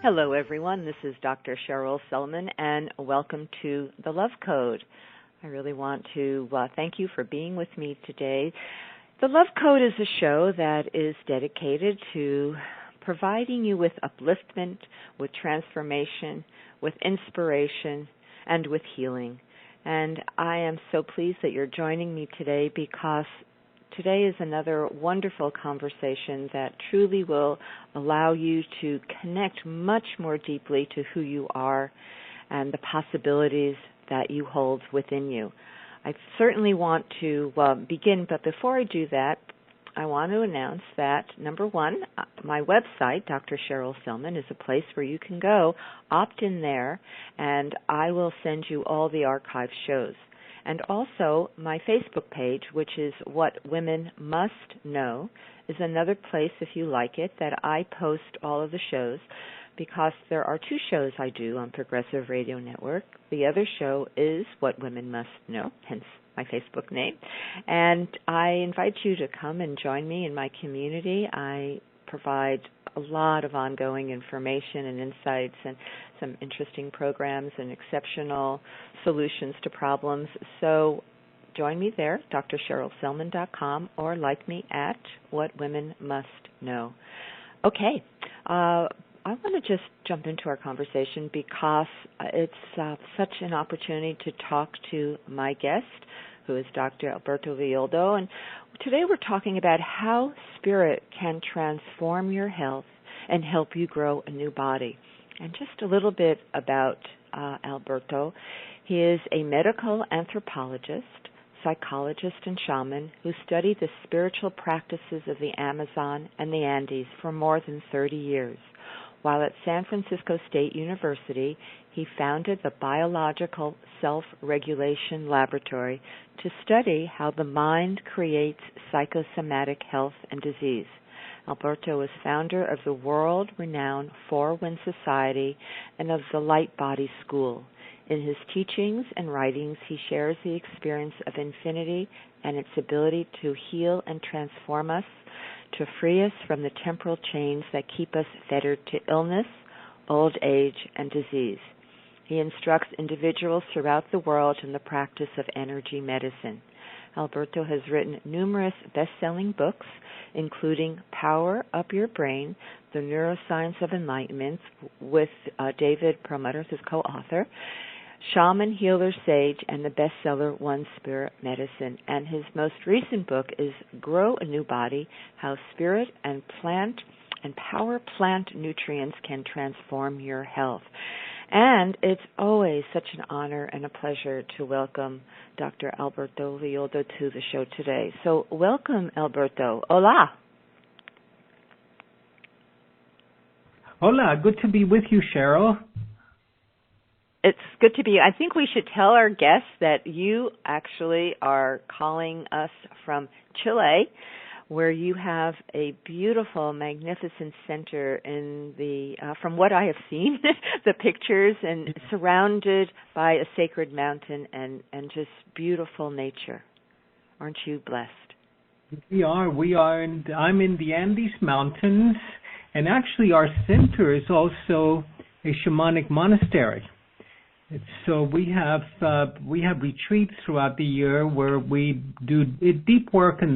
Hello, everyone. This is Dr. Cheryl Selman, and welcome to The Love Code. I really want to thank you for being with me today. The Love Code is a show that is dedicated to providing you with upliftment, with transformation, with inspiration, and with healing. And I am so pleased that you're joining me today because today is another wonderful conversation that truly will allow you to connect much more deeply to who you are and the possibilities that you hold within you. I certainly want to begin, but before I do that, I want to announce that, number one, my website, Dr. Cheryl Selman, is a place where you can go, opt in there, and I will send you all the archive shows. And also, my Facebook page, which is What Women Must Know, is another place, if you like it, that I post all of the shows, because there are two shows I do on Progressive Radio Network. The other show is What Women Must Know, hence my Facebook name. And I invite you to come and join me in my community. I provide a lot of ongoing information and insights and some interesting programs and exceptional solutions to problems. So join me there, drcherylselman.com, or like me at What Women Must Know. Okay, I want to just jump into our conversation because it's such an opportunity to talk to my guest, who is Dr. Alberto Villoldo, and today we're talking about how spirit can transform your health and help you grow a new body. And just a little bit about Alberto. He is a medical anthropologist, psychologist, and shaman who studied the spiritual practices of the Amazon and the Andes for more than 30 years. While at San Francisco State University, he founded the Biological Self-Regulation Laboratory to study how the mind creates psychosomatic health and disease. Alberto is founder of the world-renowned Four Winds Society and of the Light Body School. In his teachings and writings, he shares the experience of infinity and its ability to heal and transform us, to free us from the temporal chains that keep us fettered to illness, old age, and disease. He instructs individuals throughout the world in the practice of energy medicine. Alberto has written numerous best-selling books, including Power Up Your Brain, The Neuroscience of Enlightenment, with David Perlmutter, his co-author, Shaman, Healer, Sage, and the bestseller One Spirit Medicine. And his most recent book is Grow a New Body, How Spirit and Power Plant Nutrients Can Transform Your Health. And it's always such an honor and a pleasure to welcome Dr. Alberto Villoldo to the show today. So welcome, Alberto. Hola. Hola, good to be with you, Cheryl. It's good to be. I think we should tell our guests that you actually are calling us from Chile, where you have a beautiful, magnificent center in the, from what I have seen, the pictures, and surrounded by a sacred mountain and just beautiful nature. Aren't you blessed? We are. I'm in the Andes Mountains, and actually our center is also a shamanic monastery. So we have retreats throughout the year where we do deep work in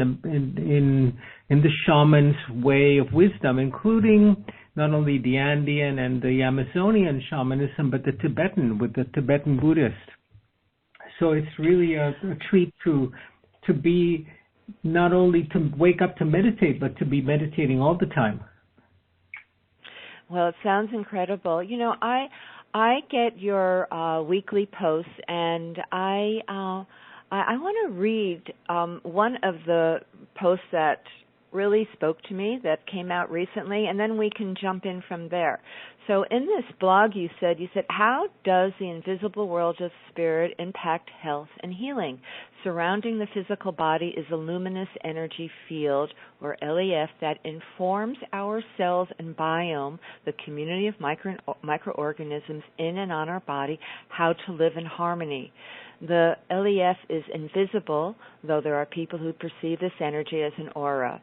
the shaman's way of wisdom, including not only the Andean and the Amazonian shamanism, but the Tibetan with the Tibetan Buddhist. So it's really a treat to be not only to wake up to meditate, but to be meditating all the time. Well, it sounds incredible. You know, I get your weekly posts, and I want to read one of the posts that really spoke to me that came out recently, and then we can jump in from there. So in this blog you said, how does the invisible world of spirit impact health and healing? Surrounding the physical body is a luminous energy field, or LEF, that informs our cells and biome, the community of microorganisms in and on our body, how to live in harmony. The LEF is invisible, though there are people who perceive this energy as an aura.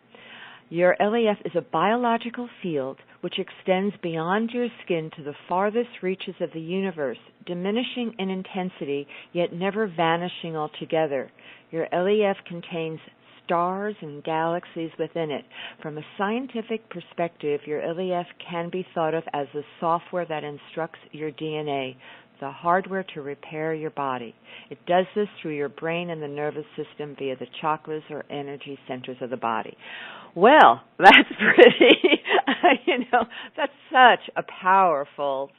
Your LEF is a biological field which extends beyond your skin to the farthest reaches of the universe, diminishing in intensity, yet never vanishing altogether. Your LEF contains stars and galaxies within it. From a scientific perspective, your LEF can be thought of as the software that instructs your DNA, the hardware to repair your body. It does this through your brain and the nervous system via the chakras or energy centers of the body. Well, that's pretty, that's such a powerful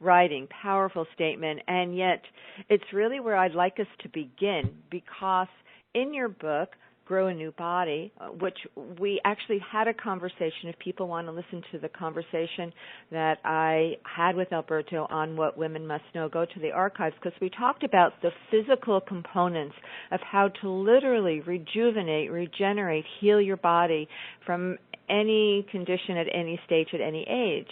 writing, powerful statement, and yet it's really where I'd like us to begin, because in your book, Grow a New Body, which we actually had a conversation, if people want to listen to the conversation that I had with Alberto on what women must know, go to the archives, because we talked about the physical components of how to literally rejuvenate, regenerate, heal your body from any condition at any stage, at any age.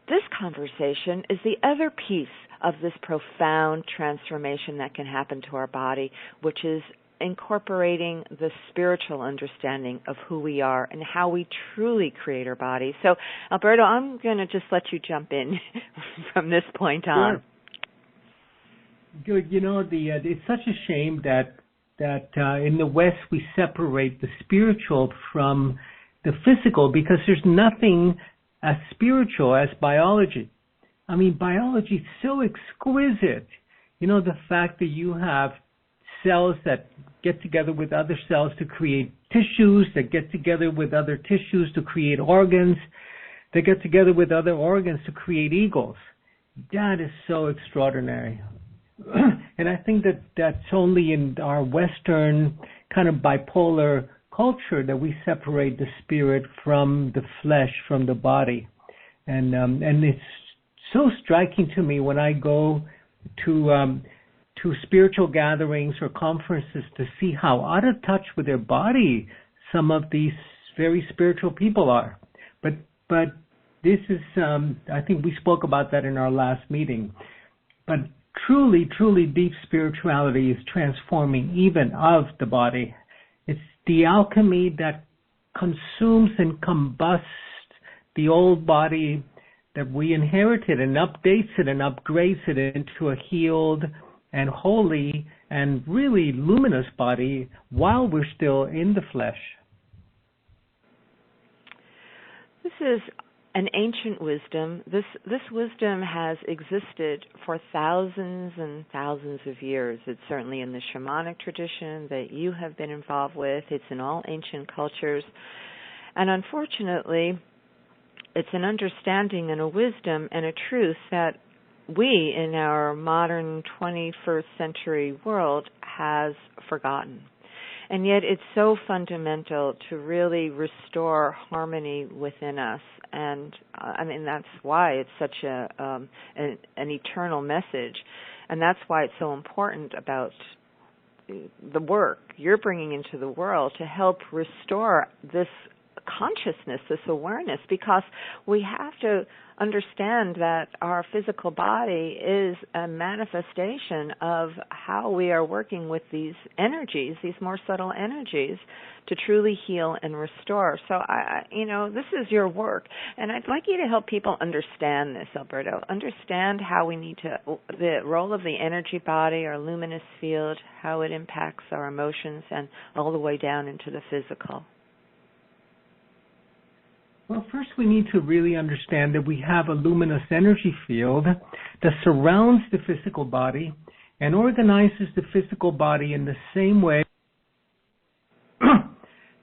This conversation is the other piece of this profound transformation that can happen to our body, which is incorporating the spiritual understanding of who we are and how we truly create our body. So, Alberto, I'm going to just let you jump in from this point on. Good. It's such a shame that in the West we separate the spiritual from the physical, because there's nothing as spiritual as biology. I mean, biology is so exquisite. The fact that you have cells that get together with other cells to create tissues, that get together with other tissues to create organs, that get together with other organs to create egos. That is so extraordinary. And I think that that's only in our Western kind of bipolar culture that we separate the spirit from the flesh, from the body. And it's so striking to me when I go to spiritual gatherings or conferences to see how out of touch with their body some of these very spiritual people are. But this is, I think we spoke about that in our last meeting. But truly, truly deep spirituality is transforming even of the body. It's the alchemy that consumes and combusts the old body that we inherited and updates it and upgrades it into a healed and holy and really luminous body while we're still in the flesh. This is an ancient wisdom. This wisdom has existed for thousands and thousands of years. It's certainly in the shamanic tradition that you have been involved with. It's in all ancient cultures. And unfortunately, it's an understanding and a wisdom and a truth that we in our modern 21st century world has forgotten. And yet it's so fundamental to really restore harmony within us. And that's why it's such an eternal message. And that's why it's so important about the work you're bringing into the world to help restore this consciousness, this awareness, because we have to understand that our physical body is a manifestation of how we are working with these energies, these more subtle energies, to truly heal and restore. So, this is your work, and I'd like you to help people understand this, Alberto. Understand how we need to, the role of the energy body, our luminous field, how it impacts our emotions, and all the way down into the physical. Well, first we need to really understand that we have a luminous energy field that surrounds the physical body and organizes the physical body in the same way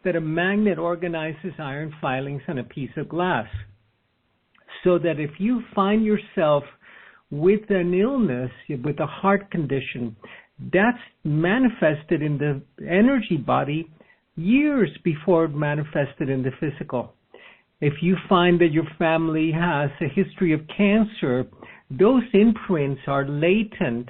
that a magnet organizes iron filings on a piece of glass. So that if you find yourself with an illness, with a heart condition, that's manifested in the energy body years before it manifested in the physical. If you find that your family has a history of cancer, those imprints are latent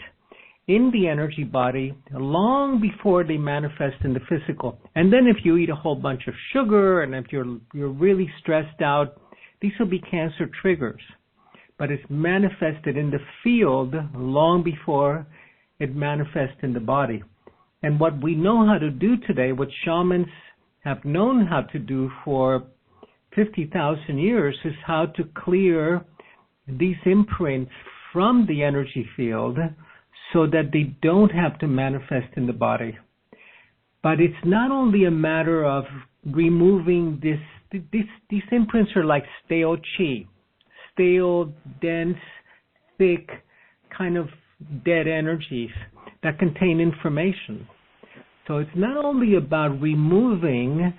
in the energy body long before they manifest in the physical. And then if you eat a whole bunch of sugar and if you're really stressed out, these will be cancer triggers. But it's manifested in the field long before it manifests in the body. And what we know how to do today, what shamans have known how to do for 50,000 years is how to clear these imprints from the energy field so that they don't have to manifest in the body. But it's not only a matter of removing these imprints are like stale chi, stale, dense, thick, kind of dead energies that contain information. So it's not only about removing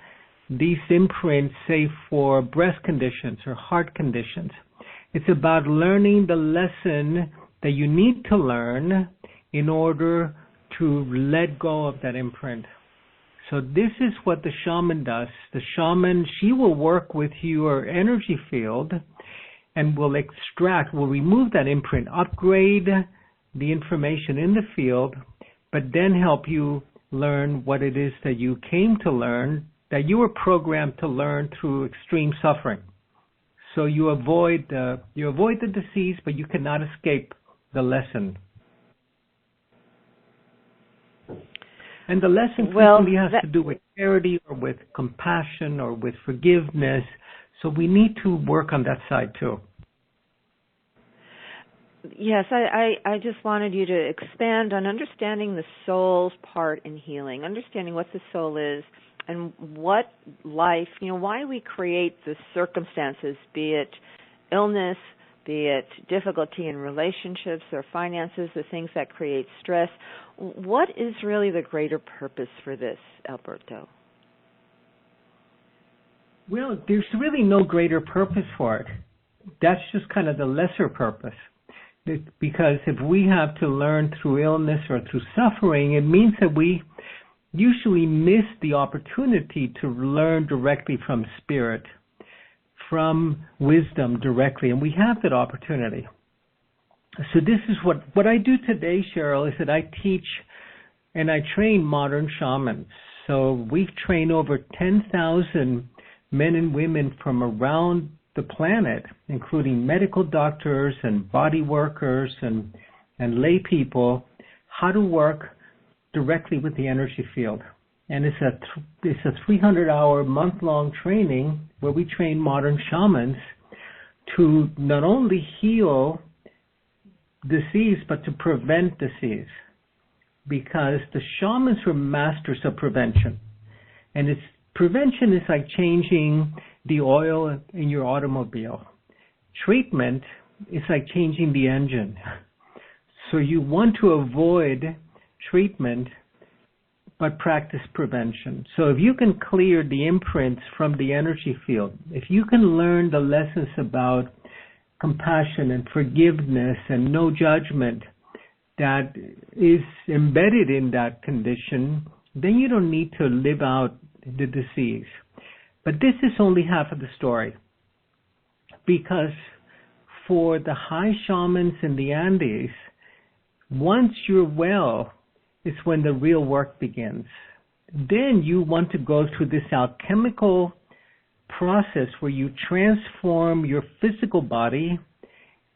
these imprints, say for breast conditions or heart conditions. It's about learning the lesson that you need to learn in order to let go of that imprint. So this is what the shaman does. The shaman, she will work with your energy field and will remove that imprint, upgrade the information in the field, but then help you learn what it is that you came to learn, that you were programmed to learn through extreme suffering. So you avoid the disease, but you cannot escape the lesson. And the lesson frequently has to do with charity or with compassion or with forgiveness. So we need to work on that side too. Yes, I just wanted you to expand on understanding the soul's part in healing, understanding what the soul is and what life, why we create the circumstances, be it illness, be it difficulty in relationships or finances, the things that create stress. What is really the greater purpose for this, Alberto? Well, there's really no greater purpose for it. That's just kind of the lesser purpose. Because if we have to learn through illness or through suffering, it means that we usually miss the opportunity to learn directly from spirit, from wisdom directly, and we have that opportunity. So this is what I do today, Cheryl, is that I teach and I train modern shamans. So we've trained over 10,000 men and women from around the planet, including medical doctors and body workers and lay people, how to work directly with the energy field. And it's a 300-hour, month-long training where we train modern shamans to not only heal disease, but to prevent disease. Because the shamans were masters of prevention. And prevention is like changing the oil in your automobile. Treatment is like changing the engine. So you want to avoid treatment, but practice prevention. So if you can clear the imprints from the energy field, if you can learn the lessons about compassion and forgiveness and no judgment that is embedded in that condition, then you don't need to live out the disease. But this is only half of the story. Because for the high shamans in the Andes, once you're well, it's when the real work begins. Then you want to go through this alchemical process where you transform your physical body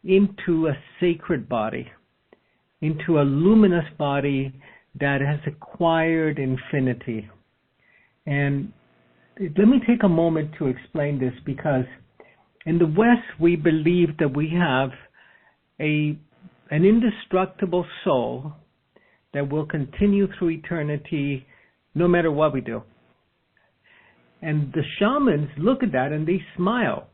into a sacred body, into a luminous body that has acquired infinity. And let me take a moment to explain this, because in the West we believe that we have an indestructible soul that will continue through eternity no matter what we do. And the shamans look at that and they smile,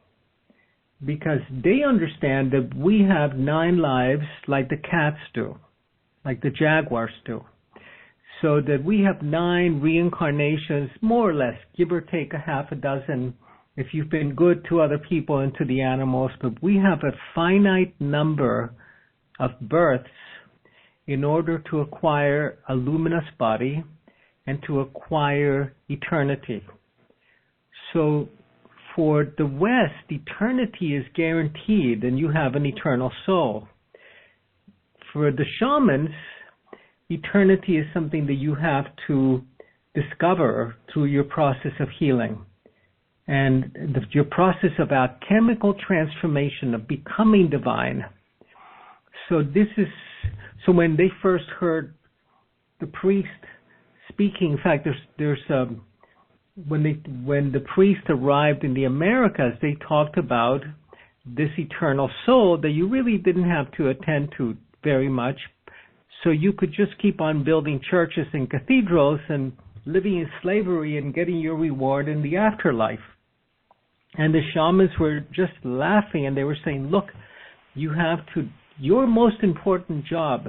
because they understand that we have 9 lives like the cats do, like the jaguars do. So that we have 9 reincarnations, more or less, give or take a half a dozen, if you've been good to other people and to the animals. But we have a finite number of births in order to acquire a luminous body and to acquire eternity. So for the West, eternity is guaranteed and you have an eternal soul. For the shamans, eternity is something that you have to discover through your process of healing and your process of alchemical transformation, of becoming divine. So when they first heard the priest speaking, in fact, there's when the priest arrived in the Americas, they talked about this eternal soul that you really didn't have to attend to very much. So you could just keep on building churches and cathedrals and living in slavery and getting your reward in the afterlife. And the shamans were just laughing, and they were saying, look, your most important job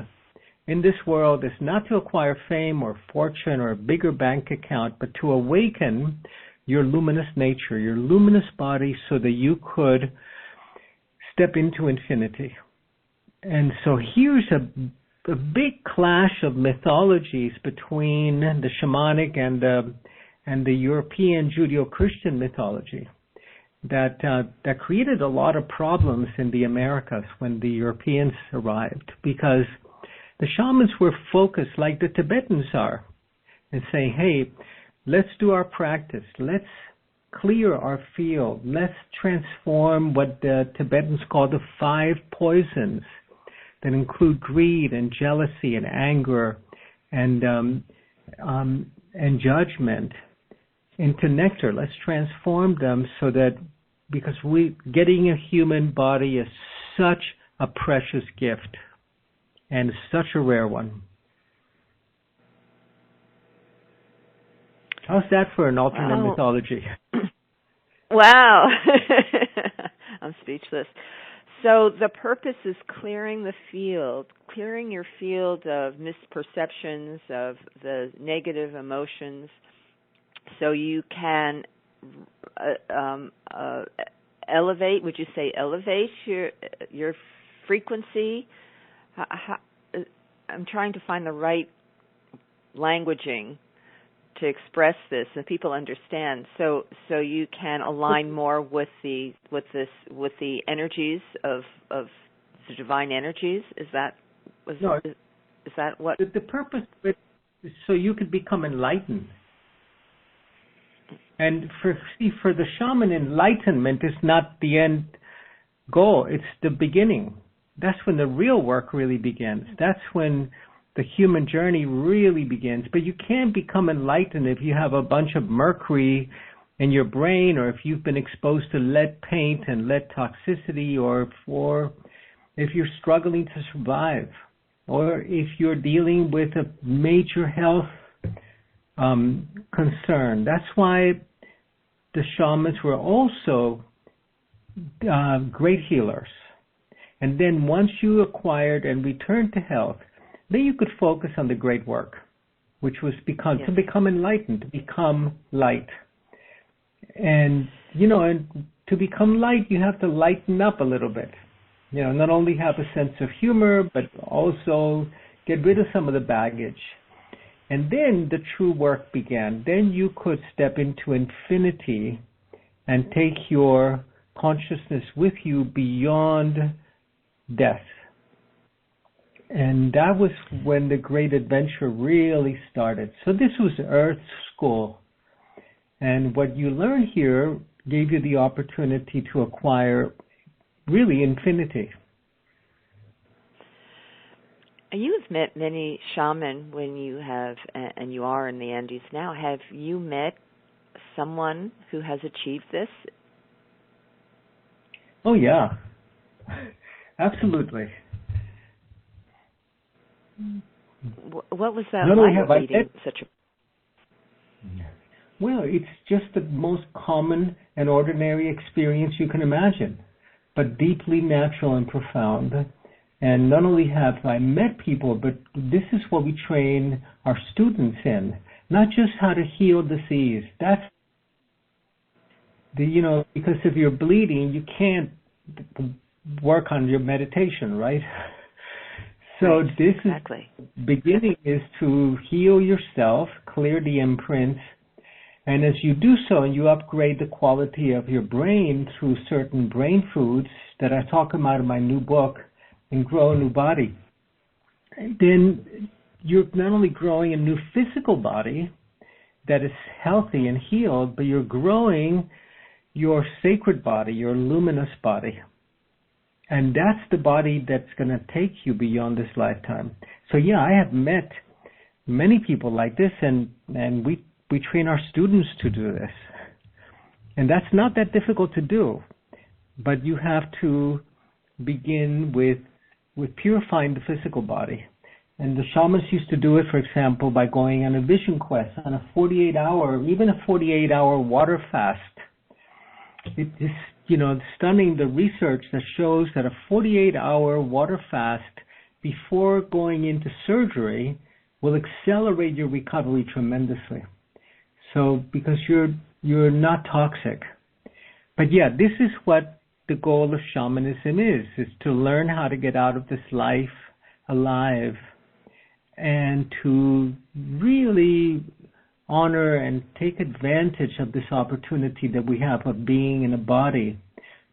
in this world is not to acquire fame or fortune or a bigger bank account, but to awaken your luminous nature, your luminous body, so that you could step into infinity. And so here's a big clash of mythologies between the shamanic and the European Judeo-Christian mythology that created a lot of problems in the Americas when the Europeans arrived, because the shamans were focused like the Tibetans are and saying, hey, let's do our practice, let's clear our field, let's transform what the Tibetans call the 5 poisons that include greed and jealousy and anger and judgment into nectar. Let's transform them so that, because getting a human body is such a precious gift and such a rare one. How's that for an alternate mythology? Wow. I'm speechless. So the purpose is clearing the field, clearing your field of misperceptions, of the negative emotions, so you can elevate. Would you say elevate your frequency? I'm trying to find the right languaging to express this so people understand. So you can align more with the energies of the divine energies. Is that what the purpose is? So you could become enlightened. And for the shaman, enlightenment is not the end goal. It's the beginning. That's when the real work really begins. That's when the human journey really begins. But you can't become enlightened if you have a bunch of mercury in your brain, or if you've been exposed to lead paint and lead toxicity, or if you're struggling to survive, or if you're dealing with a major health concern. That's why the shamans were also great healers. And then once you acquired and returned to health, then you could focus on the great work, which was to become enlightened, to become light. And, and to become light, you have to lighten up a little bit. Not only have a sense of humor, but also get rid of some of the baggage. And then the true work began. Then you could step into infinity and take your consciousness with you beyond death. And that was when the great adventure really started. So this was Earth School. And what you learn here gave you the opportunity to acquire really infinity. You have met many shaman when you have, and you are in the Andes now. Have you met someone who has achieved this? Oh, yeah. Absolutely. What was that like, meeting such a... Well, it's just the most common and ordinary experience you can imagine, but deeply natural and profound. And not only have I met people, but this is what we train our students in, not just how to heal disease. That's because if you're bleeding, you can't work on your meditation, right? So this beginning is to heal yourself, clear the imprints, and as you do so, and you upgrade the quality of your brain through certain brain foods that I talk about in my new book, and Grow a New Body, then you're not only growing a new physical body that is healthy and healed, but you're growing your sacred body, your luminous body. And that's the body that's going to take you beyond this lifetime. So yeah, I have met many people like this, and we we train our students to do this. And that's not that difficult to do, but you have to begin with purifying the physical body. And the shamans used to do it, for example, by going on a vision quest, on a 48-hour water fast. It is, stunning, the research that shows that a 48-hour water fast before going into surgery will accelerate your recovery tremendously. So, because you're not toxic. But yeah, this is what the goal of shamanism is to learn how to get out of this life alive and to really honor and take advantage of this opportunity that we have of being in a body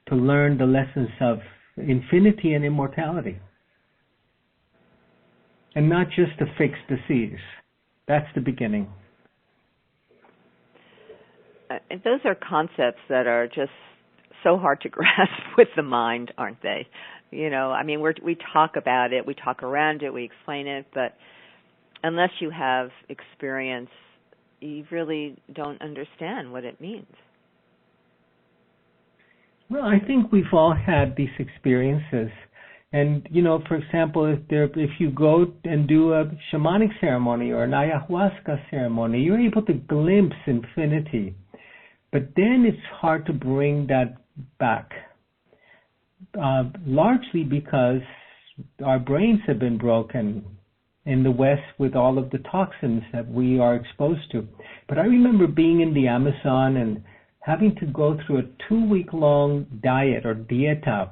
to learn the lessons of infinity and immortality. And not just to fix disease. That's the beginning. Those are concepts that are just so hard to grasp with the mind, aren't they? We talk about it, we talk around it, we explain it, but unless you have experience, you really don't understand what it means. Well, I think we've all had these experiences. And, for example, if you go and do a shamanic ceremony or an ayahuasca ceremony, you're able to glimpse infinity. But then it's hard to bring that back, largely because our brains have been broken in the West with all of the toxins that we are exposed to. But I remember being in the Amazon and having to go through a 2-week-long diet or dieta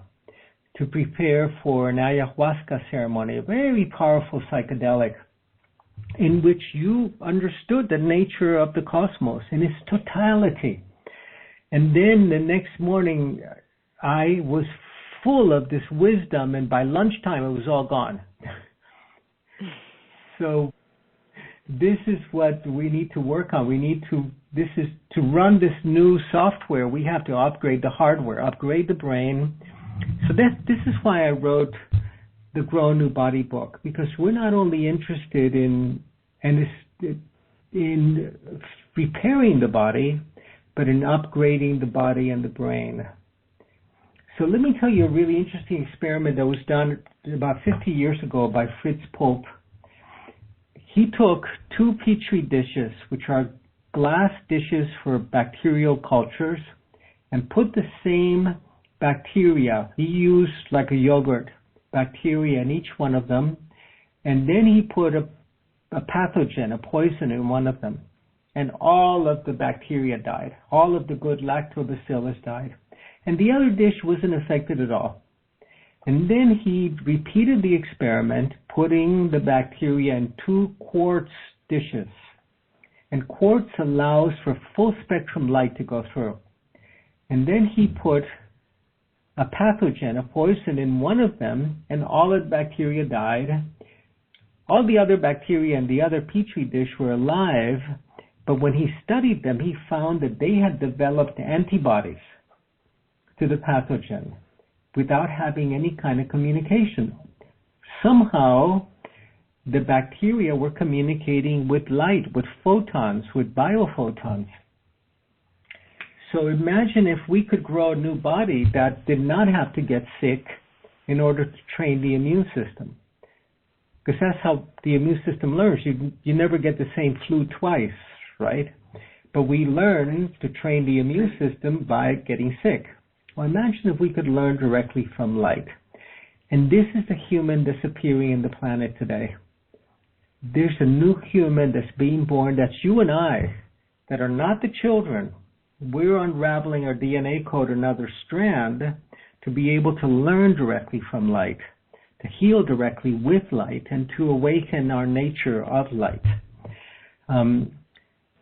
to prepare for an ayahuasca ceremony, a very powerful psychedelic, in which you understood the nature of the cosmos in its totality. And then the next morning, I was full of this wisdom, and by lunchtime, it was all gone. So this is what we need to work on. This is to run this new software, we have to upgrade the hardware, upgrade the brain. So this is why I wrote the Grow a New Body book, because we're not only interested in repairing the body, but in upgrading the body and the brain. So let me tell you a really interesting experiment that was done about 50 years ago by Fritz Pope. He took 2 petri dishes, which are glass dishes for bacterial cultures, and put the same bacteria. He used like a yogurt bacteria in each one of them, and then he put a pathogen, a poison in one of them, and all of the bacteria died. All of the good lactobacillus died, and the other dish wasn't affected at all. And then he repeated the experiment, putting the bacteria in 2 quartz dishes, and quartz allows for full spectrum light to go through. And then he put a pathogen, a poison, in one of them, and all of the bacteria died. All the other bacteria in the other petri dish were alive, but when he studied them, he found that they had developed antibodies to the pathogen without having any kind of communication. Somehow, the bacteria were communicating with light, with photons, with biophotons. So imagine if we could grow a new body that did not have to get sick in order to train the immune system. Because that's how the immune system learns. You never get the same flu twice, right? But we learn to train the immune system by getting sick. Well, imagine if we could learn directly from light. And this is the human that's appearing in the planet today. There's a new human that's being born, that's you and I, that are not the children. We're unraveling our DNA code, another strand, to be able to learn directly from light, to heal directly with light, and to awaken our nature of light. And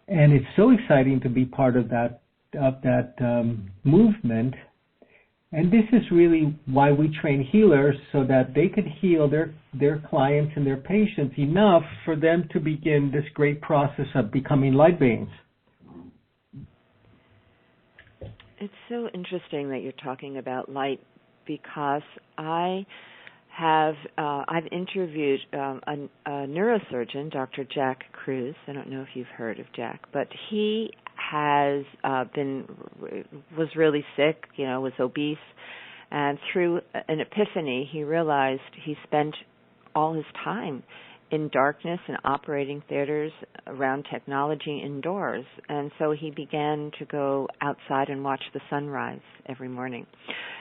it's so exciting to be part of that movement. And this is really why we train healers, so that they could heal their clients and their patients enough for them to begin this great process of becoming light beings. It's so interesting that you're talking about light, because I I've interviewed a neurosurgeon, Dr. Jack Cruz. I don't know if you've heard of Jack, but he was really sick, was obese, and through an epiphany, he realized he spent all his time in darkness and operating theaters around technology indoors. And so he began to go outside and watch the sunrise every morning.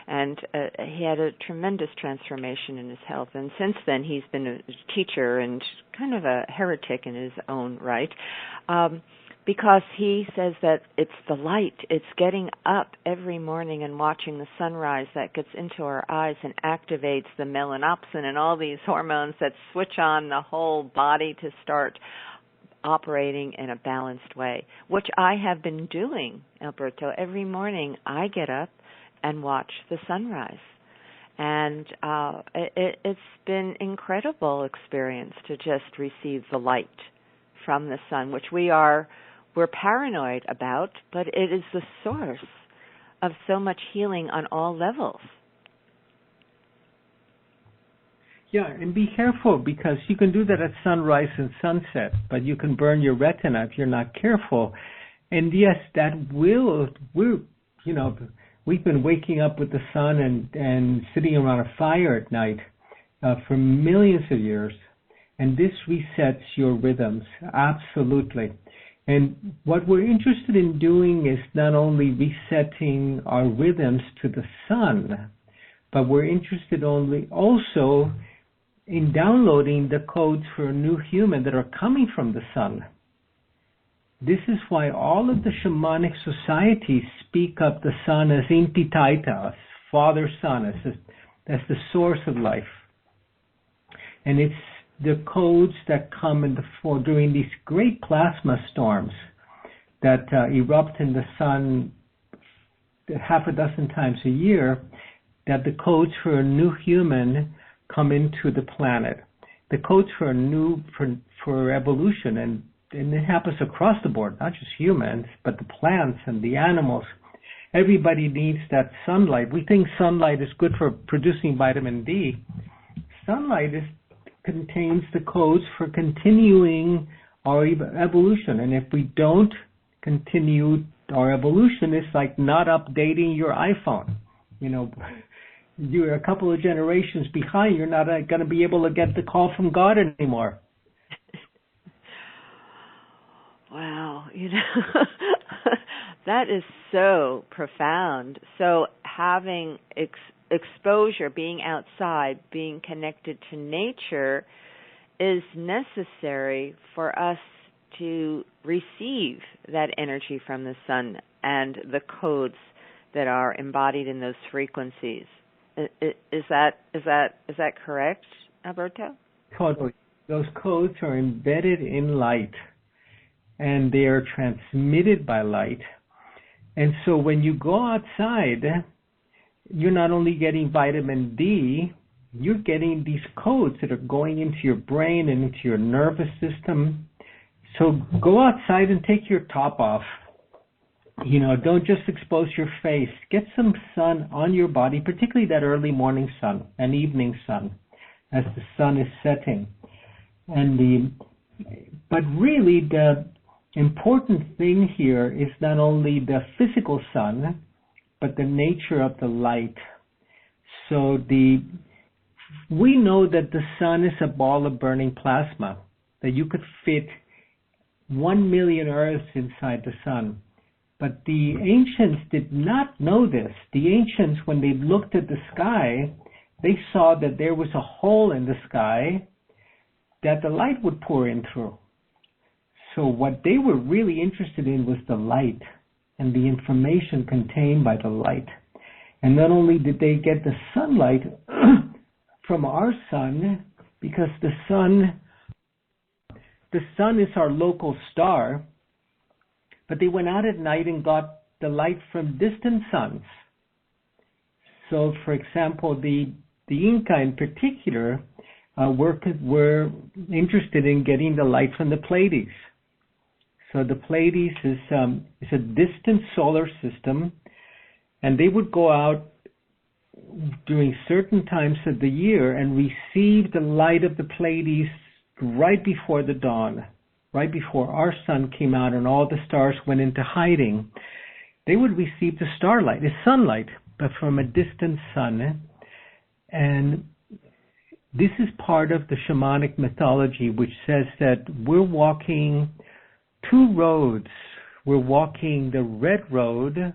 And he had a tremendous transformation in his health. And since then, he's been a teacher and kind of a heretic in his own right, because he says that it's the light, it's getting up every morning and watching the sunrise that gets into our eyes and activates the melanopsin and all these hormones that switch on the whole body to start operating in a balanced way, which I have been doing, Alberto. Every morning I get up and watch the sunrise. And it's been an incredible experience to just receive the light from the sun, which we're paranoid about, but it is the source of so much healing on all levels. Yeah, and be careful, because you can do that at sunrise and sunset, but you can burn your retina if you're not careful. And yes, we've been waking up with the sun and sitting around a fire at night for millions of years, and this resets your rhythms, absolutely. And what we're interested in doing is not only resetting our rhythms to the sun, but we're interested also in downloading the codes for a new human that are coming from the sun. This is why all of the shamanic societies speak of the sun as Inti Taita, as Father Sun, as the source of life. And it's the codes that come during these great plasma storms that erupt in the sun half a dozen times a year, that the codes for a new human come into the planet. The codes for evolution, and it happens across the board, not just humans, but the plants and the animals. Everybody needs that sunlight. We think sunlight is good for producing vitamin D. Sunlight contains the codes for continuing our evolution. And if we don't continue our evolution, it's like not updating your iPhone. You're a couple of generations behind. You're not going to be able to get the call from God anymore. Wow, that is so profound. So having exposure, being outside, being connected to nature is necessary for us to receive that energy from the sun and the codes that are embodied in those frequencies. Is that correct, Alberto? Totally. Those codes are embedded in light, and they are transmitted by light. And so when you go outside, you're not only getting vitamin D, you're getting these codes that are going into your brain and into your nervous system. So go outside and take your top off. Don't just expose your face. Get some sun on your body, particularly that early morning sun and evening sun as the sun is setting. But really the important thing here is not only the physical sun, but the nature of the light. So we know that the sun is a ball of burning plasma, that you could fit 1 million Earths inside the sun. But the ancients did not know this. The ancients, when they looked at the sky, they saw that there was a hole in the sky that the light would pour in through. So what they were really interested in was the light and the information contained by the light. And not only did they get the sunlight from our sun, because the sun is our local star, but they went out at night and got the light from distant suns. So, for example, the Inca in particular were interested in getting the light from the Pleiades. So the Pleiades is a distant solar system, and they would go out during certain times of the year and received the light of the Pleiades right before the dawn, right before our sun came out and all the stars went into hiding, they would receive the starlight, the sunlight, but from a distant sun. And this is part of the shamanic mythology, which says that we're walking two roads. We're walking the red road,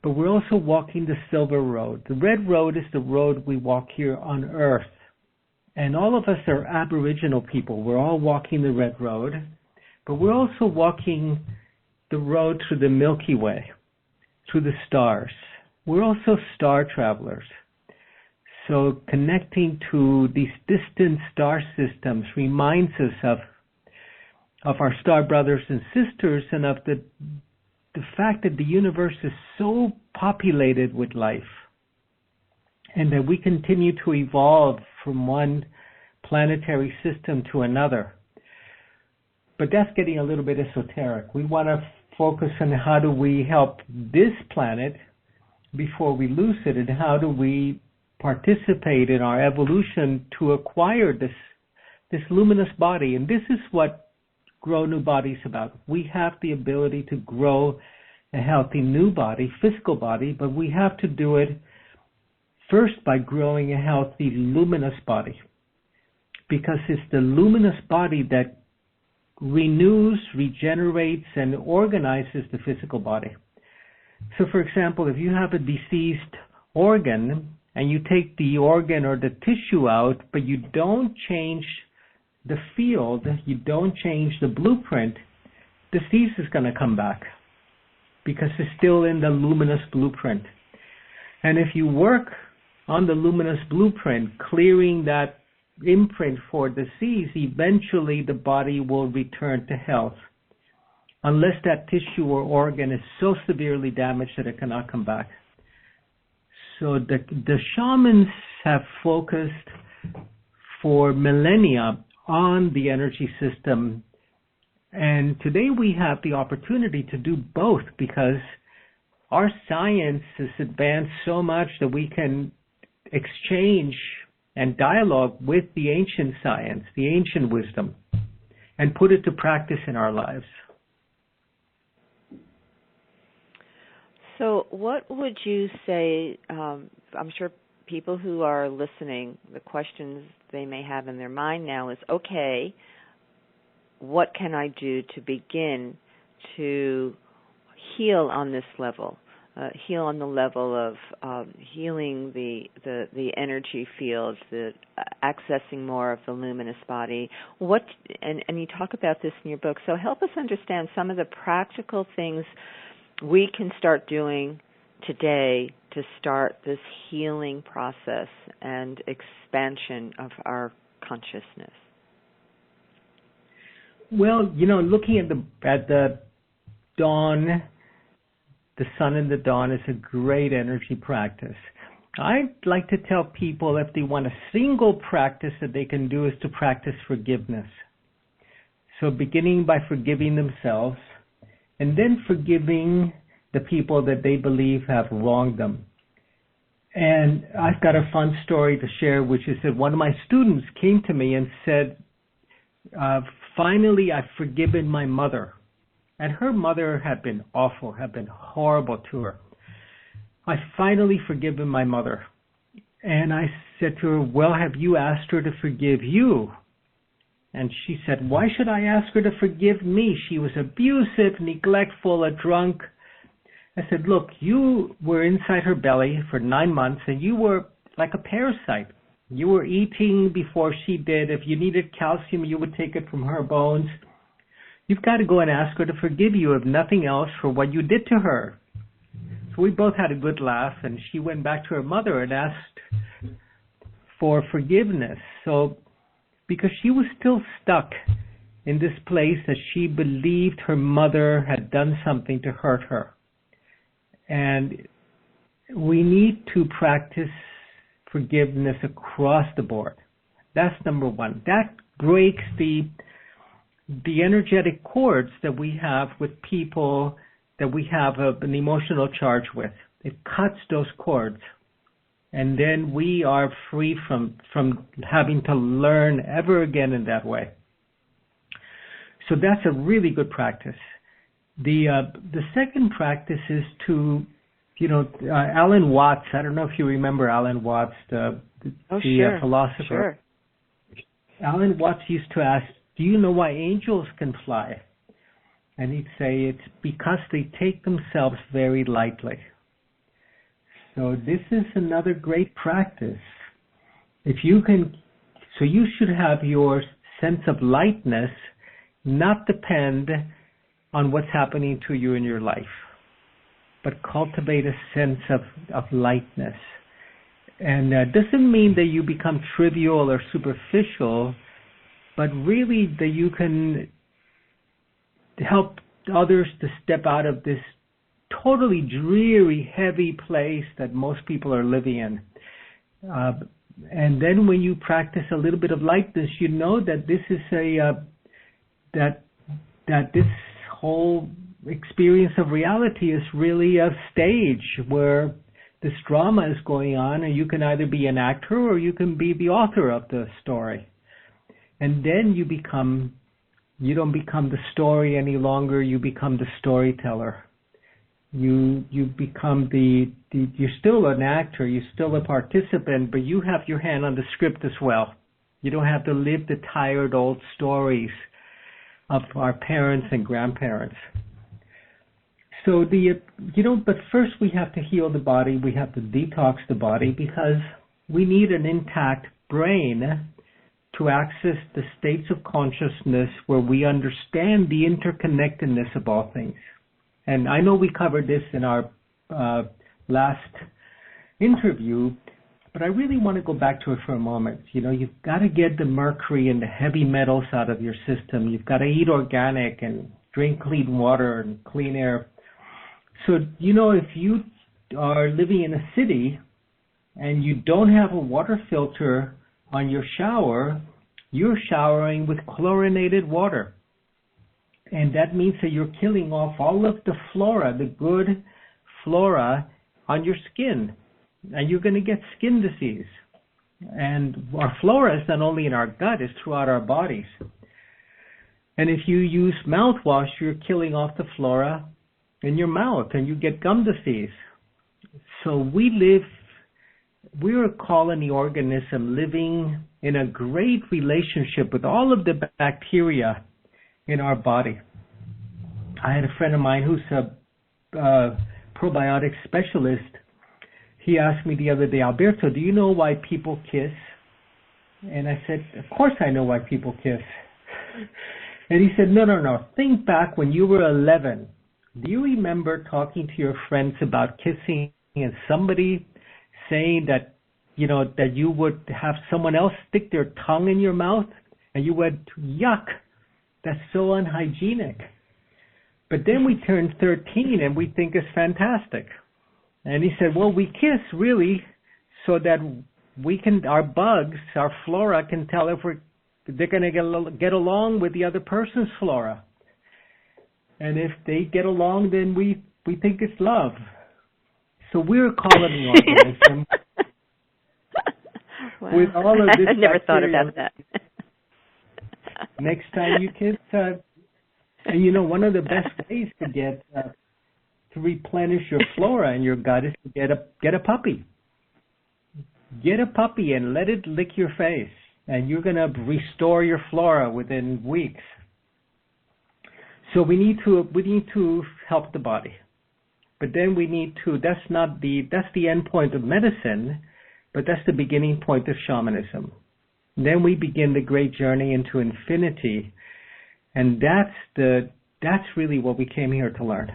but we're also walking the silver road. The red road is the road we walk here on Earth. And all of us are Aboriginal people. We're all walking the red road, but we're also walking the road through the Milky Way, through the stars. We're also star travelers. So connecting to these distant star systems reminds us of our star brothers and sisters and of the fact that the universe is so populated with life and that we continue to evolve from one planetary system to another. But that's getting a little bit esoteric. We want to focus on how do we help this planet before we lose it, and how do we participate in our evolution to acquire this luminous body. And this is what Grow New Body is about. We have the ability to grow a healthy new body, physical body, but we have to do it first by growing a healthy luminous body, because it's the luminous body that renews, regenerates, and organizes the physical body. So, for example, if you have a deceased organ and you take the organ or the tissue out, but you don't change the field, you don't change the blueprint, disease is going to come back because it's still in the luminous blueprint. And if you work on the luminous blueprint, clearing that imprint for disease, eventually the body will return to health, unless that tissue or organ is so severely damaged that it cannot come back. So the shamans have focused for millennia on the energy system, and today we have the opportunity to do both, because our science has advanced so much that we can exchange and dialogue with the ancient science, the ancient wisdom, and put it to practice in our lives. So what would you say, I'm sure people who are listening, the questions they may have in their mind now is, okay, what can I do to begin to heal on this level? Heal on the level of healing the energy fields, accessing more of the luminous body. And you talk about this in your book. So help us understand some of the practical things we can start doing today to start this healing process and expansion of our consciousness. Well, looking at the dawn, the sun in the dawn is a great energy practice. I'd like to tell people, if they want a single practice that they can do, is to practice forgiveness. So beginning by forgiving themselves, and then forgiving the people that they believe have wronged them. And I've got a fun story to share, which is that one of my students came to me and said, finally, I've forgiven my mother. And her mother had been awful, had been horrible to her. I finally forgiven my mother. And I said to her, well, have you asked her to forgive you? And she said, why should I ask her to forgive me? She was abusive, neglectful, a drunk. I said, look, you were inside her belly for 9 months, and you were like a parasite. You were eating before she did. If you needed calcium, you would take it from her bones. You've got to go and ask her to forgive you, if nothing else, for what you did to her. So we both had a good laugh, and she went back to her mother and asked for forgiveness. So, because she was still stuck in this place that she believed her mother had done something to hurt her. And we need to practice forgiveness across the board. That's number one. That breaks the energetic cords that we have with people that we have an emotional charge with. It cuts those cords. And then we are free from having to learn ever again in that way. So that's a really good practice. The second practice is to, Alan Watts. I don't know if you remember Alan Watts, the philosopher. Sure. Alan Watts used to ask, "Do you know why angels can fly?" And he'd say it's because they take themselves very lightly. So this is another great practice. You should have your sense of lightness not depend on what's happening to you in your life, but cultivate a sense of lightness. And doesn't mean that you become trivial or superficial, but really that you can help others to step out of this totally dreary, heavy place that most people are living in. And then when you practice a little bit of lightness, you know that this is that this whole experience of reality is really a stage where this drama is going on, and you can either be an actor or you can be the author of the story. And then you don't become the story any longer, you become the storyteller. You become you're still an actor, you're still a participant, but you have your hand on the script as well. You don't have to live the tired old stories of our parents and grandparents. So but first we have to heal the body, we have to detox the body, because we need an intact brain to access the states of consciousness where we understand the interconnectedness of all things. And I know we covered this in our last interview, but I really want to go back to it for a moment. You've got to get the mercury and the heavy metals out of your system. You've got to eat organic and drink clean water and clean air. So, if you are living in a city and you don't have a water filter on your shower, you're showering with chlorinated water. And that means that you're killing off all of the flora, the good flora on your skin. And you're going to get skin disease. And our flora is not only in our gut, it's throughout our bodies. And if you use mouthwash, you're killing off the flora in your mouth, and you get gum disease. So we're a colony organism living in a great relationship with all of the bacteria in our body. I had a friend of mine who's a probiotic specialist. He asked me the other day, "Alberto, do you know why people kiss?" And I said, "Of course I know why people kiss." And he said, No. Think back when you were 11. Do you remember talking to your friends about kissing and somebody saying that you would have someone else stick their tongue in your mouth, and you went, "Yuck, that's so unhygienic"? But then we turn 13 and we think it's fantastic. And he said, "Well, we kiss really so that our bugs, our flora can tell if they're going to get along with the other person's flora. And if they get along, then we think it's love." So we're a colony organism. Wow. With all of this I never thought bacteria. about that. Next time you kiss, and one of the best ways to get to replenish your flora in your gut is to get a puppy. Get a puppy and let it lick your face, and you're going to restore your flora within weeks. So we need to help the body, but then that's the end point of medicine, but that's the beginning point of shamanism. Then we begin the great journey into infinity, and that's really what we came here to learn.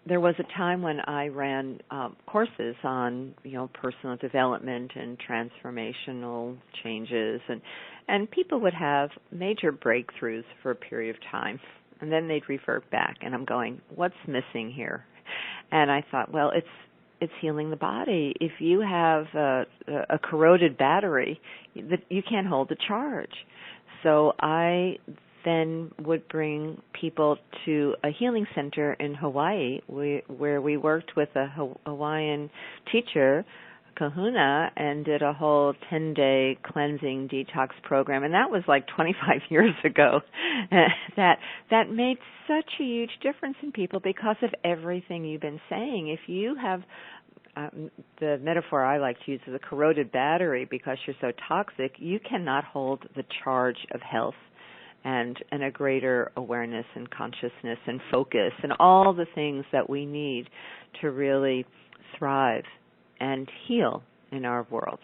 There was a time when I ran courses on, personal development and transformational changes, and people would have major breakthroughs for a period of time, and then they'd revert back, and I'm going, what's missing here? And I thought, well, it's healing the body. If you have a corroded battery, you can't hold the charge. So I then would bring people to a healing center in Hawaii where we worked with a Hawaiian teacher, Kahuna, and did a whole 10-day cleansing detox program. And that was like 25 years ago. That made such a huge difference in people because of everything you've been saying. If you have the metaphor I like to use is a corroded battery because you're so toxic, you cannot hold the charge of health and a greater awareness and consciousness and focus and all the things that we need to really thrive and heal in our world.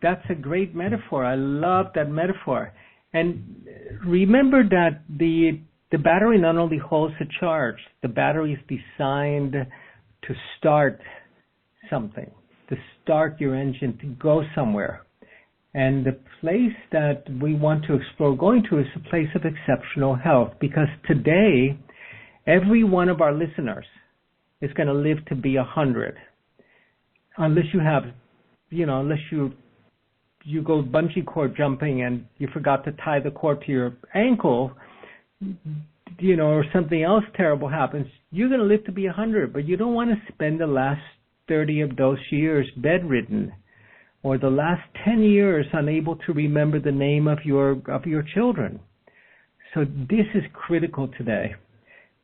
That's a great metaphor. I love that metaphor. And remember that the battery not only holds a charge, the battery is designed to start something, to start your engine, to go somewhere. And the place that we want to explore going to is a place of exceptional health, because today, every one of our listeners is going to live to be 100. Unless you have, unless you go bungee cord jumping and you forgot to tie the cord to your ankle, or something else terrible happens, you're going to live to be 100, but you don't want to spend the last 30 of those years bedridden, or the last 10 years unable to remember the name of your children. So this is critical today.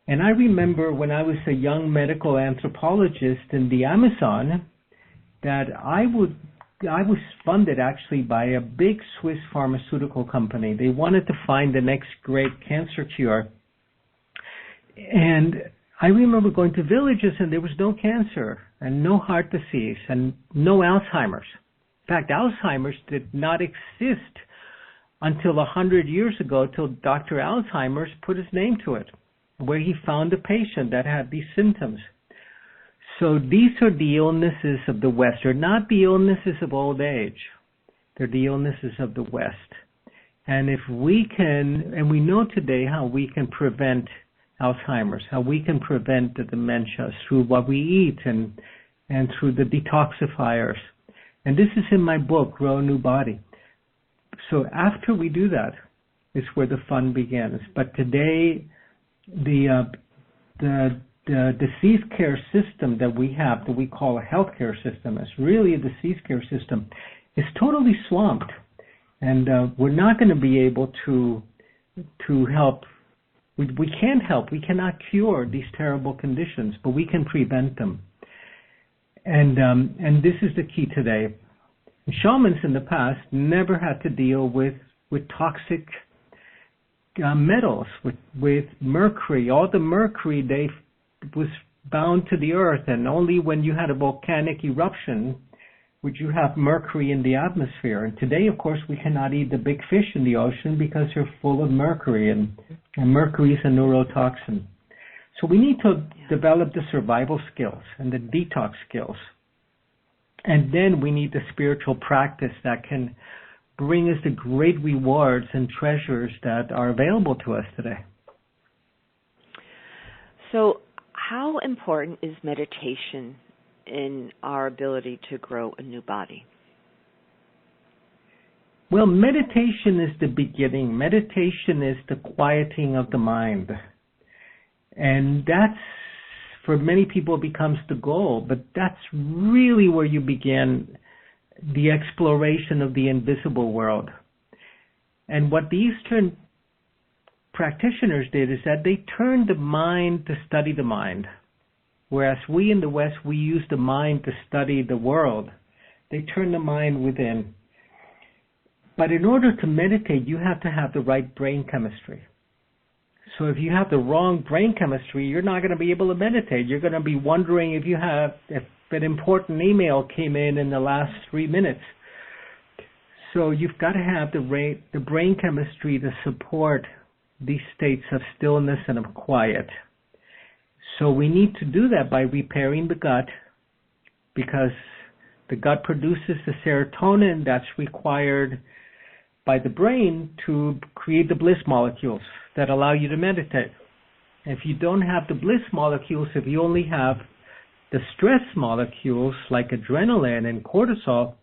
And I remember when I was a young medical anthropologist in the Amazon that I was funded actually by a big Swiss pharmaceutical company. They wanted to find the next great cancer cure. And I remember going to villages and there was no cancer and no heart disease and no Alzheimer's. In fact, Alzheimer's did not exist until 100 years ago, till Dr. Alzheimer's put his name to it, where he found a patient that had these symptoms. So these are the illnesses of the West. They're not the illnesses of old age. They're the illnesses of the West. And if we can, and we know today how we can prevent Alzheimer's, how we can prevent the dementia through what we eat and through the detoxifiers. And this is in my book, Grow a New Body. So after we do that is where the fun begins. But today, the disease care system that we have, that we call a healthcare system, is really a disease care system, is totally swamped. And we're not going to be able to help. We can't help. We cannot cure these terrible conditions, but we can prevent them. And this is the key today. Shamans in the past never had to deal with toxic metals, with mercury. All the mercury was bound to the earth, and only when you had a volcanic eruption would you have mercury in the atmosphere. And today, of course, we cannot eat the big fish in the ocean because they're full of mercury, and mercury is a neurotoxin. So we need to develop the survival skills and the detox skills. And then we need the spiritual practice that can bring us the great rewards and treasures that are available to us today. So how important is meditation in our ability to grow a new body? Well, meditation is the beginning. Meditation is the quieting of the mind. And that's, for many people, becomes the goal, but that's really where you begin the exploration of the invisible world. And what the Eastern practitioners did is that they turned the mind to study the mind, whereas we in the West, we use the mind to study the world. They turn the mind within. But in order to meditate, you have to have the right brain chemistry. So if you have the wrong brain chemistry, you're not going to be able to meditate. You're going to be wondering if an important email came in the last 3 minutes. So you've got to have the brain chemistry to support these states of stillness and of quiet. So we need to do that by repairing the gut, because the gut produces the serotonin that's required by the brain to create the bliss molecules that allow you to meditate. If you don't have the bliss molecules, if you only have the stress molecules like adrenaline and cortisol,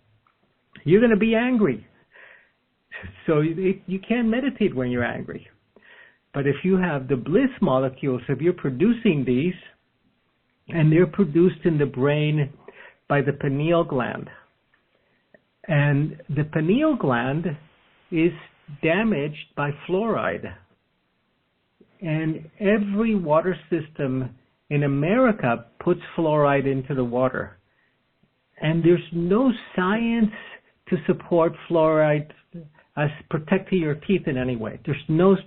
you're going to be angry. So you can't meditate when you're angry. But if you have the bliss molecules, if you're producing these, and they're produced in the brain by the pineal gland. And the pineal gland is damaged by fluoride. And every water system in America puts fluoride into the water. And there's no science to support fluoride as protecting your teeth in any way. There's no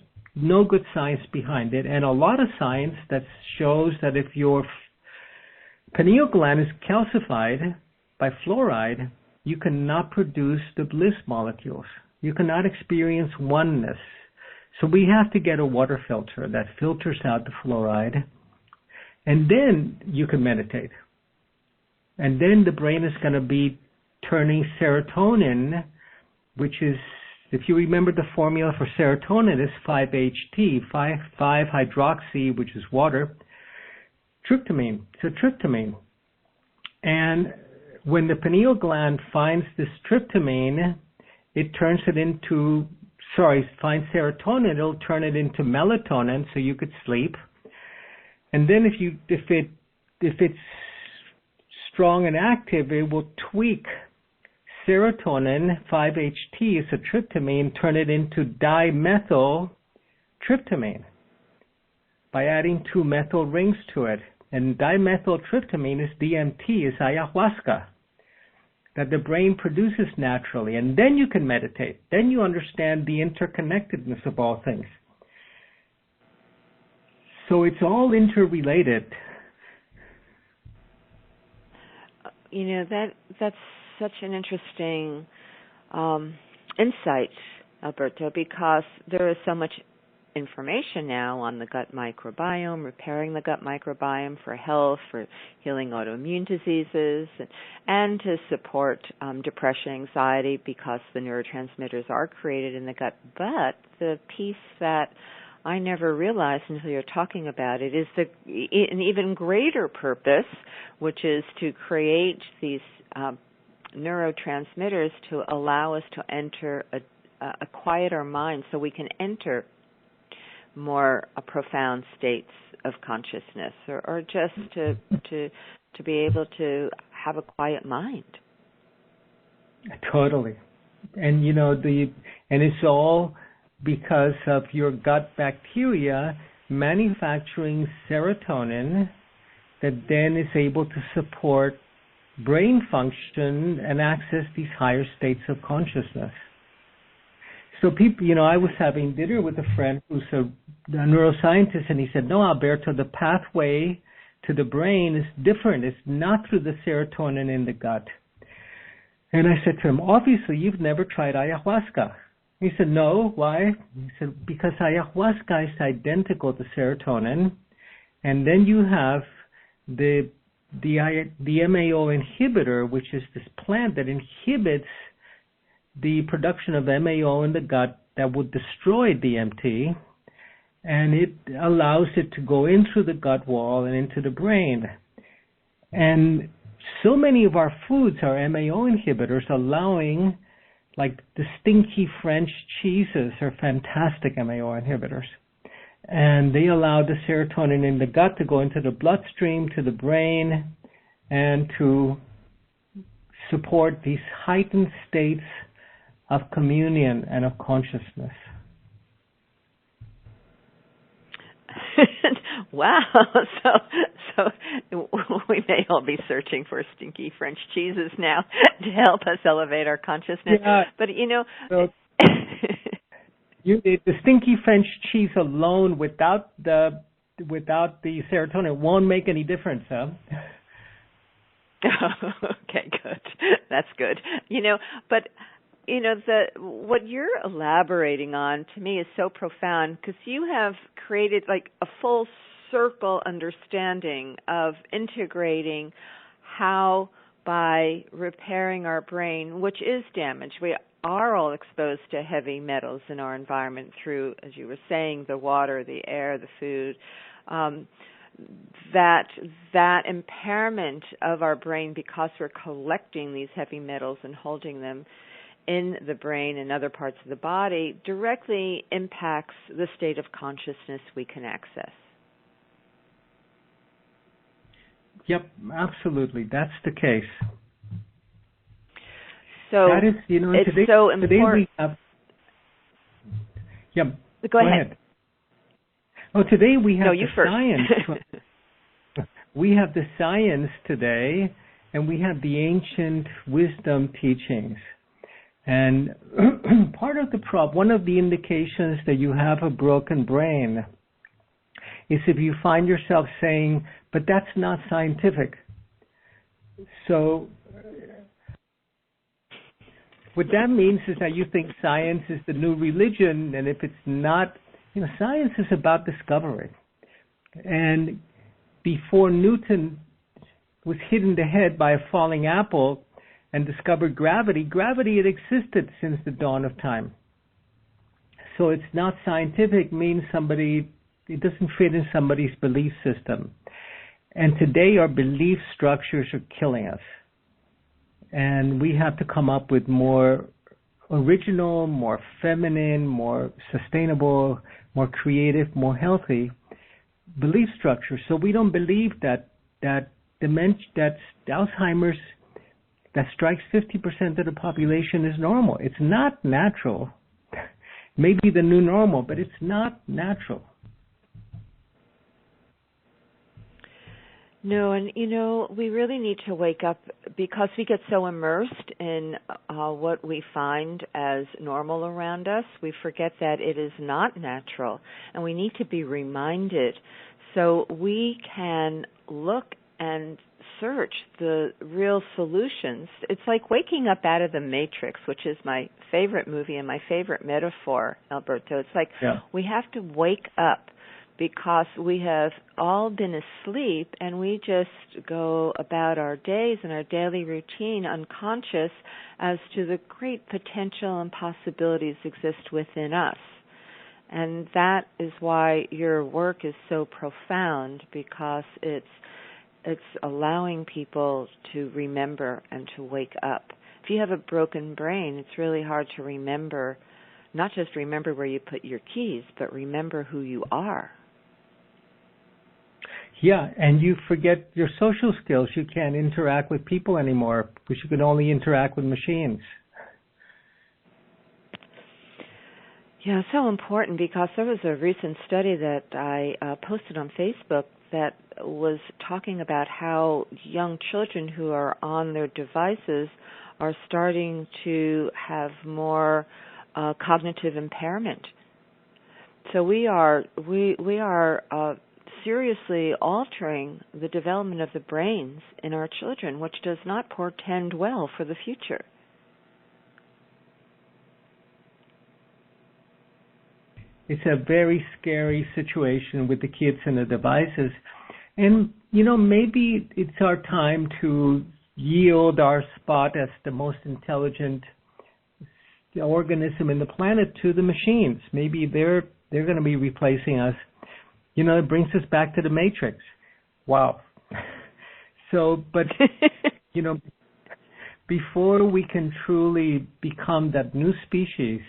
good science behind it. And a lot of science that shows that if your pineal gland is calcified by fluoride, you cannot produce the bliss molecules. You cannot experience oneness. So we have to get a water filter that filters out the fluoride, and then you can meditate. And then the brain is going to be turning serotonin, which is, if you remember the formula for serotonin, is 5-HT, 5-hydroxy, which is water, tryptamine. So tryptamine. And when the pineal gland finds this tryptamine, it turns it into, finds serotonin, it'll turn it into melatonin so you could sleep. And then if it's strong and active, it will tweak serotonin, 5-HT is a tryptamine, turn it into dimethyltryptamine by adding 2 methyl rings to it. And dimethyltryptamine is DMT, is ayahuasca, that the brain produces naturally. And then you can meditate. Then you understand the interconnectedness of all things. So it's all interrelated. That's such an interesting insight, Alberto, because there is so much information now on the gut microbiome, repairing the gut microbiome for health, for healing autoimmune diseases, and to support depression, anxiety, because the neurotransmitters are created in the gut. But the piece that I never realized until you're talking about it is an even greater purpose, which is to create these neurotransmitters to allow us to enter a quieter mind so we can enter more profound states of consciousness, or just to be able to have a quiet mind. Totally. And and it's all because of your gut bacteria manufacturing serotonin that then is able to support brain function and access these higher states of consciousness. So people, I was having dinner with a friend who's a neuroscientist, and he said, no, Alberto, the pathway to the brain is different. It's not through the serotonin in the gut. And I said to him, obviously, you've never tried ayahuasca. He said, no, why? He said, because ayahuasca is identical to serotonin, and then you have the MAO inhibitor, which is this plant that inhibits the production of MAO in the gut that would destroy DMT, and it allows it to go in through the gut wall and into the brain. And so many of our foods are MAO inhibitors, allowing, like the stinky French cheeses are fantastic MAO inhibitors. And they allow the serotonin in the gut to go into the bloodstream, to the brain, and to support these heightened states of communion and of consciousness. Wow. So we may all be searching for stinky French cheeses now to help us elevate our consciousness. Yeah. But So the stinky French cheese alone, without the serotonin, won't make any difference, huh? Okay, good. That's good. But what you're elaborating on to me is so profound, because you have created like a full circle understanding of integrating how, by repairing our brain, which is damaged, we are all exposed to heavy metals in our environment through, as you were saying, the water, the air, the food, that impairment of our brain because we're collecting these heavy metals and holding them in the brain and other parts of the body directly impacts the state of consciousness we can access. Yep, absolutely. That's the case. So that is, it's today, so important. Today we have, Go ahead. Oh, today we have you the first. science. We have the science today, and we have the ancient wisdom teachings. And part of the problem, one of the indications that you have a broken brain is if you find yourself saying, but that's not scientific. So what that means is that you think science is the new religion, and if it's not, science is about discovery. And before Newton was hit in the head by a falling apple and discovered gravity had existed since the dawn of time. So it's not scientific means it doesn't fit in somebody's belief system. And today our belief structures are killing us. And we have to come up with more original, more feminine, more sustainable, more creative, more healthy belief structures. So we don't believe that dementia, that Alzheimer's that strikes 50% of the population is normal. It's not natural. Maybe the new normal, but it's not natural. No, and we really need to wake up because we get so immersed in what we find as normal around us. We forget that it is not natural, and we need to be reminded so we can look and search the real solutions. It's like waking up out of the Matrix, which is my favorite movie and my favorite metaphor, Alberto. It's like we have to wake up, because we have all been asleep and we just go about our days and our daily routine unconscious as to the great potential and possibilities exist within us. And that is why your work is so profound, because it's allowing people to remember and to wake up. If you have a broken brain, it's really hard to remember, not just remember where you put your keys, but remember who you are. Yeah, and you forget your social skills. You can't interact with people anymore because you can only interact with machines. Yeah, so important, because there was a recent study that I posted on Facebook that was talking about how young children who are on their devices are starting to have more cognitive impairment. So we are seriously altering the development of the brains in our children, which does not portend well for the future. It's a very scary situation with the kids and the devices. And, maybe it's our time to yield our spot as the most intelligent organism in the planet to the machines. Maybe they're going to be replacing us. It brings us back to the Matrix. Wow. So, but, before we can truly become that new species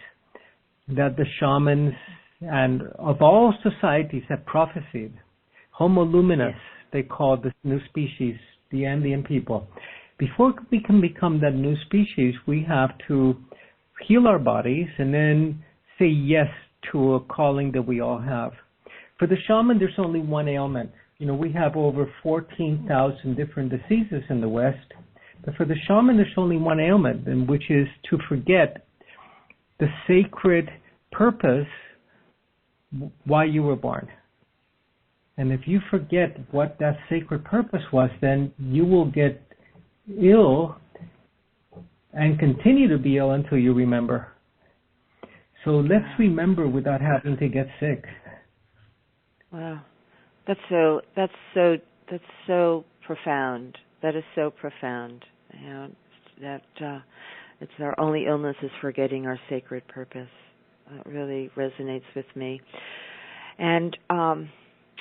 that the shamans and of all societies have prophesied, Homo luminous, they call this new species, the Andean people. Before we can become that new species, we have to heal our bodies and then say yes to a calling that we all have. For the shaman, there's only one ailment. We have over 14,000 different diseases in the West. But for the shaman, there's only one ailment, and which is to forget the sacred purpose why you were born. And if you forget what that sacred purpose was, then you will get ill and continue to be ill until you remember. So let's remember without having to get sick. Wow, that's so profound. That is so profound. That it's our only illness is forgetting our sacred purpose. That really resonates with me. And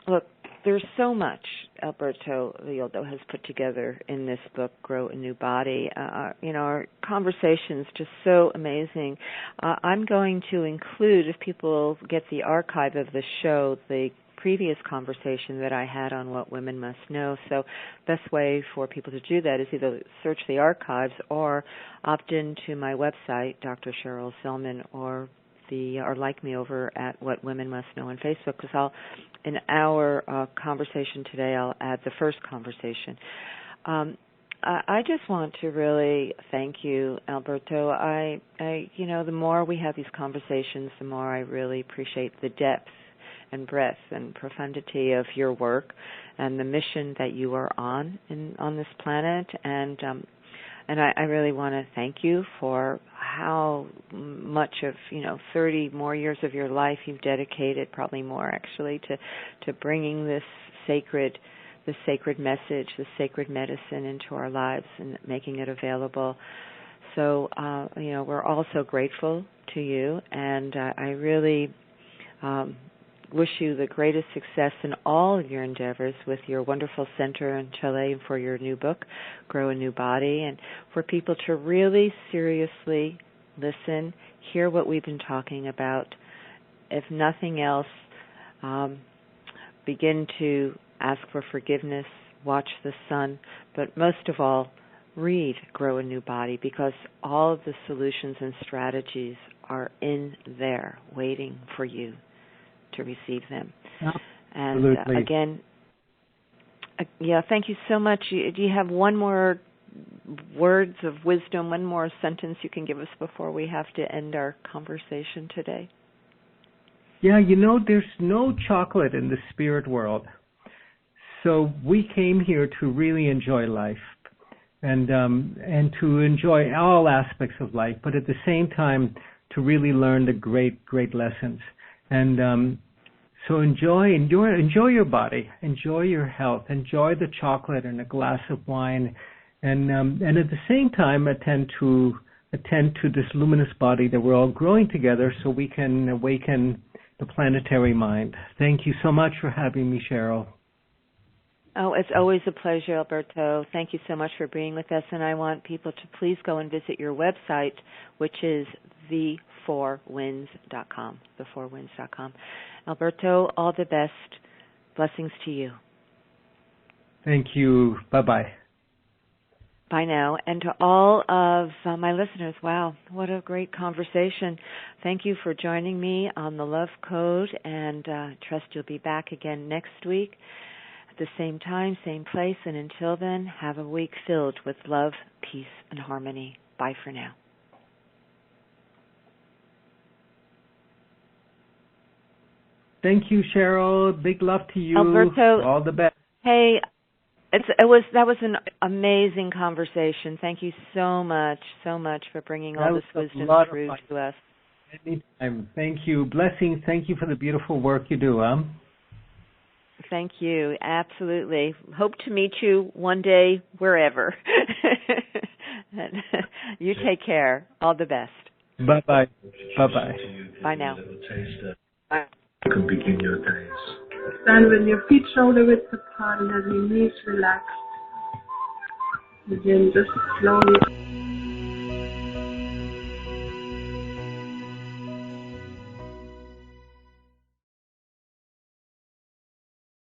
look, there's so much Alberto Villoldo has put together in this book, Grow a New Body. Our conversation's just so amazing. I'm going to include, if people get the archive of the show, the previous conversation that I had on what women must know. So best way for people to do that is either search the archives or opt into my website, Dr. Cheryl Selman, or like me over at What Women Must Know on Facebook, because in our conversation today, I'll add the first conversation. I just want to really thank you, Alberto. The more we have these conversations, the more I really appreciate the depth and breadth and profundity of your work and the mission that you are on this planet. And I really want to thank you for how much of 30 more years of your life you've dedicated, probably more actually, to bringing this sacred message, the sacred medicine into our lives and making it available. So we're all so grateful to you, and I really wish you the greatest success in all of your endeavors with your wonderful center in Chile and for your new book, Grow a New Body, and for people to really seriously listen, hear what we've been talking about. If nothing else, begin to ask for forgiveness, watch the sun, but most of all, read Grow a New Body, because all of the solutions and strategies are in there waiting for you to receive them. Absolutely. And again, thank you so much. Do you have one more words of wisdom, one more sentence you can give us before we have to end our conversation today? Yeah, there's no chocolate in the spirit world. So we came here to really enjoy life and to enjoy all aspects of life, but at the same time to really learn the great lessons. And so enjoy your body, enjoy your health, enjoy the chocolate and a glass of wine, and at the same time attend to this luminous body that we're all growing together, so we can awaken the planetary mind. Thank you so much for having me, Cheryl. Oh, it's always a pleasure, Alberto. Thank you so much for being with us, and I want people to please go and visit your website, which is the4winds.com, the4winds.com. Alberto, all the best. Blessings to you. Thank you. Bye-bye. Bye now. And to all of my listeners, wow, what a great conversation. Thank you for joining me on the Love Code, and trust you'll be back again next week at the same time, same place. And until then, have a week filled with love, peace, and harmony. Bye for now. Thank you, Cheryl. Big love to you. Alberto, all the best. Hey, that was an amazing conversation. Thank you so much for bringing all this wisdom through to us. Anytime. Thank you. Blessings. Thank you for the beautiful work you do. Thank you. Absolutely. Hope to meet you one day wherever. You take care. All the best. Bye-bye. Bye-bye. Bye now. You can begin your days. Stand with your feet shoulder width apart and have your knees relaxed. Begin just slowly.